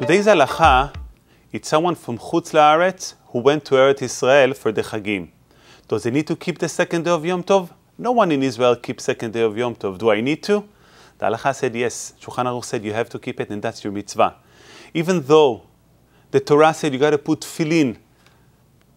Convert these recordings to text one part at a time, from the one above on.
Today's ההלכה, it's someone from Chutz La'aretz who went to Eretz Israel for the Chagim. Does he need to keep the second day of Yom Tov? No one in Israel keeps second day of Yom Tov. Do I need to? The Halakha said yes. Shulchan Aruch said you have to keep it, and that's your mitzvah. Even though the Torah said you got to put tefillin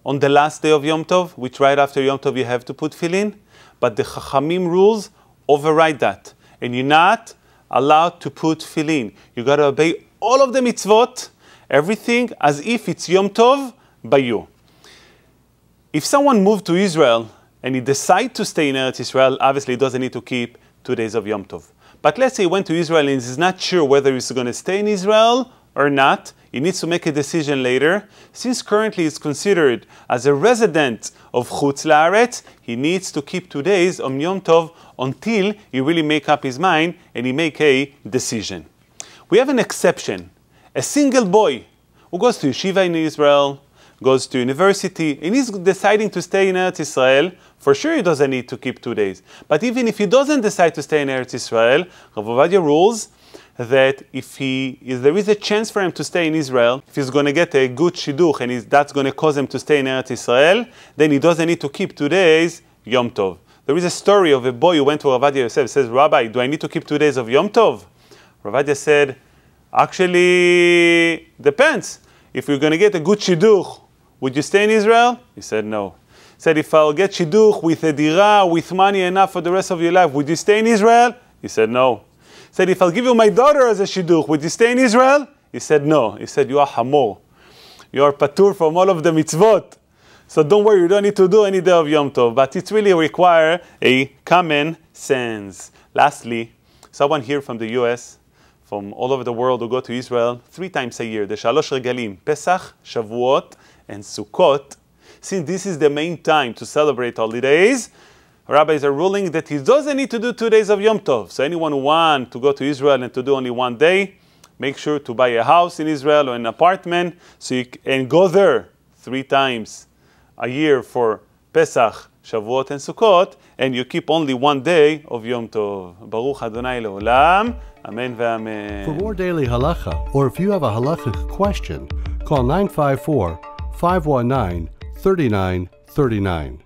on the last day of Yom Tov, which right after Yom Tov you have to put tefillin, but the Chachamim rules override that, and you're not allowed to put tefillin. You got to obey all of the mitzvot, everything as if it's Yom Tov by you. If someone moved to Israel and he decides to stay in Eretz Israel, obviously he doesn't need to keep 2 days of Yom Tov. But let's say he went to Israel and he's not sure whether he's going to stay in Israel or not. He needs to make a decision later. Since currently he's considered as a resident of Chutz La'aretz, he needs to keep 2 days on Yom Tov until he really make up his mind and he make a decision. We have an exception. A single boy who goes to yeshiva in Israel, goes to university, and he's deciding to stay in Eretz Israel, for sure he doesn't need to keep 2 days. But even if he doesn't decide to stay in Eretz Israel, Rav Ovadia rules that if there is a chance for him to stay in Israel, if he's going to get a good shidduch and that's going to cause him to stay in Eretz Israel, then he doesn't need to keep 2 days Yom Tov. There is a story of a boy who went to Rav Ovadia Yosef, says, Rabbi, do I need to keep 2 days of Yom Tov? Rav Ovadia said, actually, depends. If you're going to get a good shidduch, would you stay in Israel? He said no. He said, if I'll get shidduch with a dira, with money enough for the rest of your life, would you stay in Israel? He said no. He said, if I'll give you my daughter as a shidduch, would you stay in Israel? He said no. He said, you are hamor. You are patur from all of the mitzvot. So don't worry, you don't need to do any day of Yom Tov. But it really requires a common sense. Lastly, someone here from the US, from all over the world who go to Israel 3 times a year, the Shalosh Regalim, Pesach, Shavuot, and Sukkot. Since this is the main time to celebrate holidays, rabbis are ruling that he doesn't need to do 2 days of Yom Tov. So anyone who wants to go to Israel and to do only 1 day, make sure to buy a house in Israel or an apartment and go there 3 times a year for Pesach, Shavuot, and Sukkot, and you keep only 1 day of Yom Tov. Baruch Adonai Leolam. Amen ve'amen. For more daily halacha, or if you have a halachic question, call 954-519-3939.